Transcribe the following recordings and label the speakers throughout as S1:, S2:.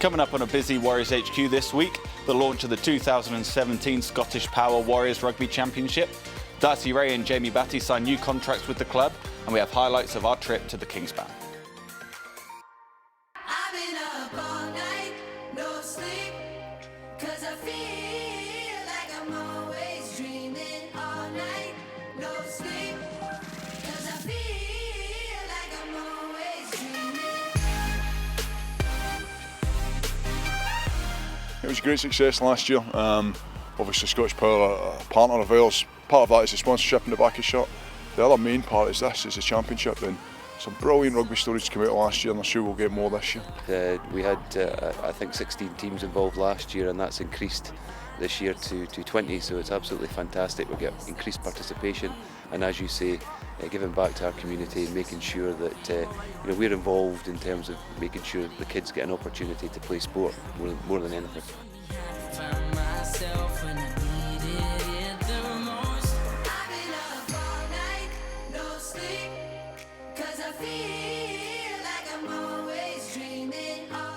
S1: Coming up on a busy Warriors HQ this week, the launch of the 2017 ScottishPower Warriors Rugby Championship. Darcy Rae and Bhatti sign new contracts with the club, and we have highlights of our trip to the Kingspan.
S2: It was a great success last year. Obviously ScottishPower are a partner of ours. Part of that is the sponsorship in the back of the shirt. The other main part is this, is the championship, and some brilliant rugby stories came out last year, and I'm sure we'll get more this year.
S3: We had I think 16 teams involved last year, and that's increased this year to 20, so it's absolutely fantastic. We get increased participation, and as you say, giving back to our community and making sure that we're involved in terms of making sure the kids get an opportunity to play sport more than anything.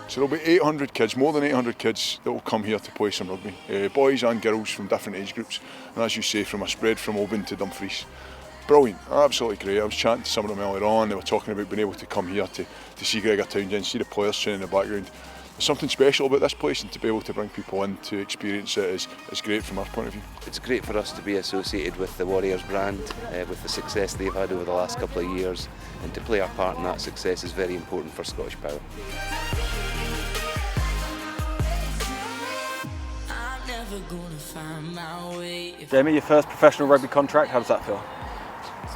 S2: So there'll be 800 kids, more than 800 kids that will come here to play some rugby. Boys and girls from different age groups, and as you say, from a spread from Oban to Dumfries. Brilliant, absolutely great. I was chatting to some of them earlier on, they were talking about being able to come here to see Gregor Townsend, see the players training in the background. There's something special about this place, and to be able to bring people in to experience it is great from our point of view.
S3: It's great for us to be associated with the Warriors brand, with the success they've had over the last couple of years, and to play our part in that success is very important for ScottishPower.
S1: Jamie, your first professional rugby contract, how does that feel?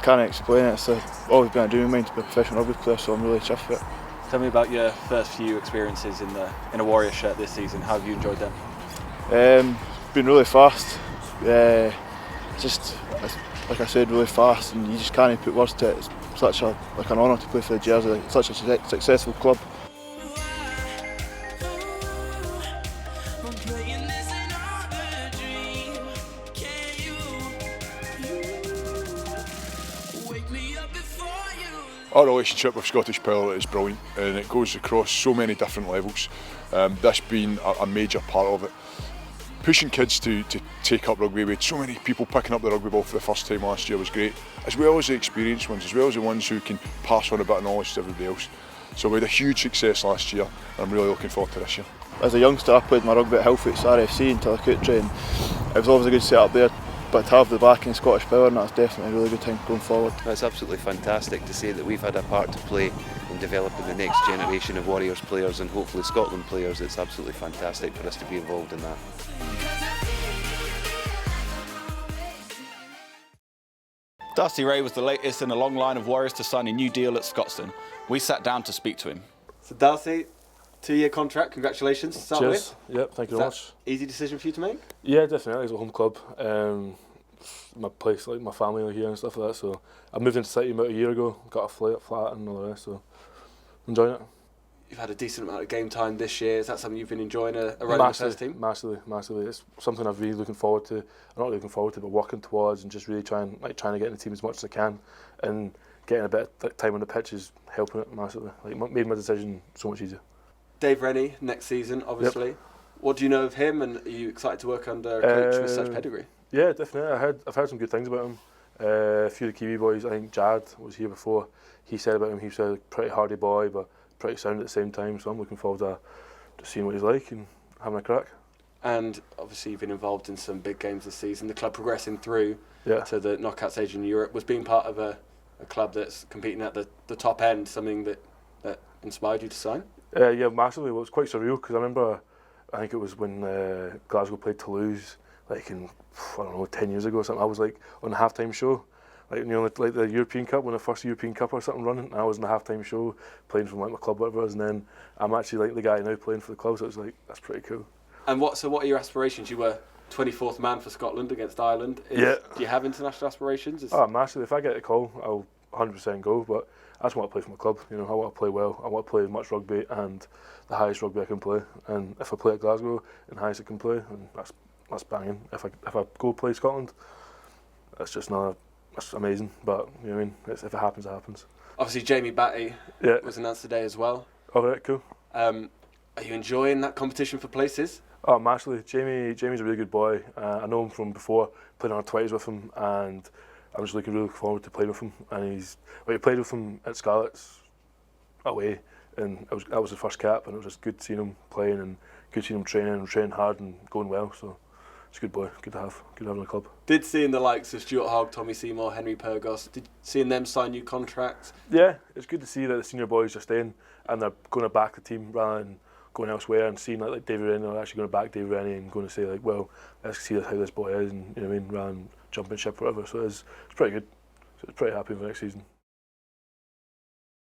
S4: Can't explain it. It's always been a dream of mine to be a professional rugby player, so I'm really chuffed with it.
S1: Tell me about your first few experiences in a Warriors shirt this season. How have you enjoyed them?
S4: Been really fast. Just like I said, really fast, and you just can't put words to it. It's such an honour to play for the jersey, like such a successful club.
S2: Our relationship with ScottishPower is brilliant, and it goes across so many different levels, this being a major part of it. Pushing kids to take up rugby, we had so many people picking up the rugby ball for the first time last year was great, as well as the experienced ones, as well as the ones who can pass on a bit of knowledge to everybody else. So we had a huge success last year, and I'm really looking forward to this year.
S4: As a youngster, I played my rugby at Hillfoot RFC until I couldn't train. It was always a good setup there, but to have the backing ScottishPower, and that's definitely a really good time going forward.
S3: It's absolutely fantastic to say that we've had a part to play in developing the next generation of Warriors players and hopefully Scotland players. It's absolutely fantastic for us to be involved in that.
S1: Darcy Rae was the latest in a long line of Warriors to sign a new deal at Scotstoun. We sat down to speak to him.
S5: So Darcy, 2-year contract, congratulations to start
S6: Cheers.
S5: with.
S6: Yep, thank you very much.
S5: Easy decision for you to make?
S6: Yeah, definitely. It's a home club. My place, like my family are here and stuff like that. So I moved into City about a year ago, got a flat and all the rest, so I'm enjoying it.
S5: You've had a decent amount of game time this year. Is that something you've been enjoying, a run in the first team?
S6: Massively. It's something I've really looking forward to. I'm not looking forward to, but working towards, and just really trying to get in the team as much as I can, and getting a bit of time on the pitch is helping it massively. Like made my decision so much easier.
S5: Dave Rennie next season, obviously. Yep. What do you know of him, and are you excited to work under a coach with such pedigree?
S6: Yeah, definitely. I've heard some good things about him. A few of the Kiwi boys, I think Jad was here before. He said about him, he said pretty hardy boy, but pretty sound at the same time. So I'm looking forward to seeing what he's like and having a crack. And
S5: obviously you've been involved in some big games this season. The club progressing through to the knockout stage in Europe. Was being part of a club that's competing at the top end something that inspired you to sign?
S6: Yeah, massively. Well, it was quite surreal because I remember, I think it was when Glasgow played Toulouse, like in, I don't know, 10 years ago or something. I was like on the halftime show, like like the European Cup, when the first European Cup or something running, and I was in the halftime show playing from like my club, whatever it was, and then I'm actually like the guy now playing for the club, so it was like, that's pretty cool.
S5: And what are your aspirations? You were 24th man for Scotland against Ireland. Do you have international aspirations?
S6: Massively. If I get a call, I'll 100% go, but I just want to play for my club. I want to play well. I want to play as much rugby and the highest rugby I can play. And if I play at Glasgow and the highest I can play, and that's banging. If I go play Scotland, that's amazing. But you know what I mean, if it happens, it happens.
S5: Obviously, Bhatti was announced today as well.
S6: All right, cool.
S5: Are Are you enjoying that competition for places?
S6: Oh, massively. Jamie's a really good boy. I know him from before, playing on 20s with him, and I'm just really looking forward to playing with him. And I played with him at Scarlet's away, and that was the first cap, and it was just good seeing him playing and good seeing him training hard and going well. So it's a good boy, good to have in the club.
S5: Did seeing the likes of Stuart Hogg, Tommy Seymour, Henry Purgos, seeing them sign new contracts?
S6: Yeah, it's good to see that the senior boys are staying and they're going to back the team rather than going elsewhere, and seeing like David Rennie, they're actually going to back David Rennie and going to say like, well, let's see how this boy is, and you know what I mean, rather than jumping ship or whatever. So it's pretty good. So it's pretty happy for next season.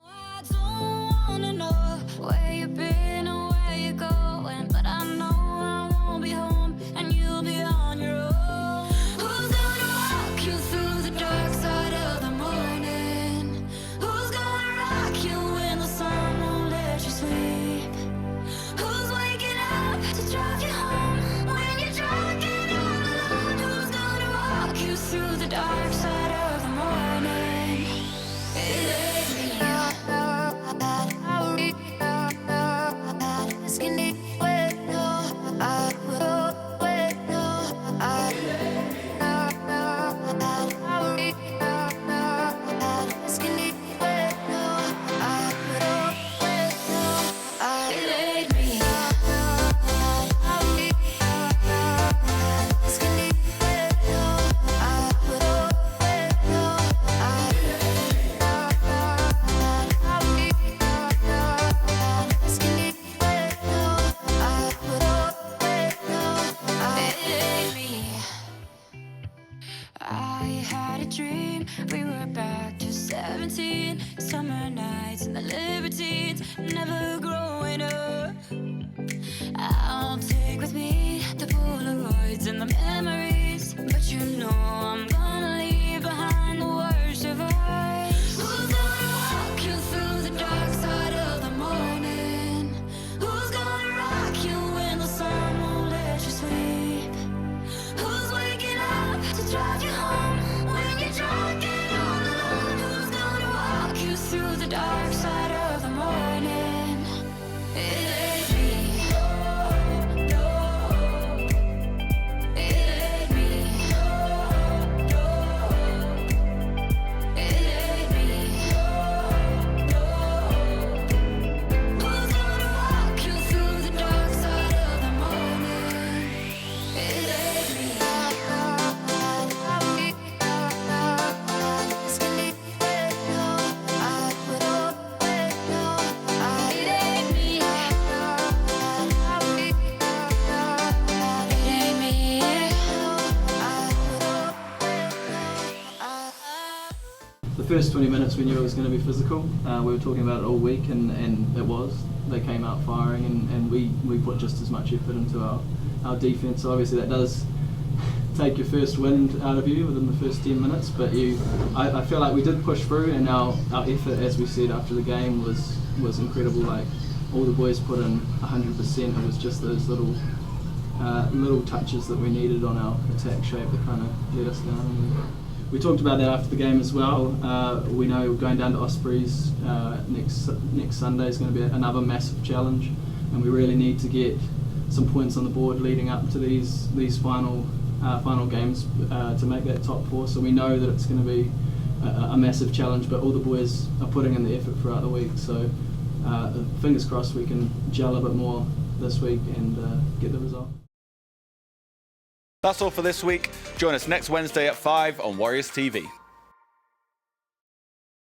S7: I don't wanna know where you've been or where you're going, but I know I won't be home and you'll be on your own. Who's gonna walk you through the dark side of the morning? Who's gonna rock you when the sun won't let you sleep? Who's waking up to drive you home when you're drunk and all alone? Who's gonna walk you through the dark side of the morning? It ain't me. I had a dream, we were back to 17, summer nights and the libertines, never growing up. I'll take with me the Polaroids and the memories, but you know I'm gonna leave behind the worst of us. Who's gonna walk you through the dark side of the morning? Who's gonna rock you when the sun won't let you sleep? Who's waking up to drive you home when you're drunk and all alone? Who's gonna walk you through the dark side of the morning? It ain't me. No, no. It ain't me. No, no. It ain't me. No, no. Who's gonna walk you through the dark side of the morning? It ain't me.
S8: The first 20 minutes we knew it was going to be physical. We were talking about it all week, and it was. They came out firing, and we put just as much effort into our defence. So obviously that does take your first wind out of you within the first 10 minutes, but I feel like we did push through, and our effort, as we said after the game, was incredible. Like, all the boys put in 100%. It was just those little touches that we needed on our attack shape that kind of let us down. We talked about that after the game as well. We know going down to OSPREYS next Sunday is going to be another massive challenge, and we really need to get some points on the board leading up to these final games to make that top four. So we know that it's going to be a massive challenge, but all the boys are putting in the effort throughout the week. So fingers crossed we can gel a bit more this week and get the result.
S1: That's all for this week. Join us next Wednesday at 5 on Warriors TV.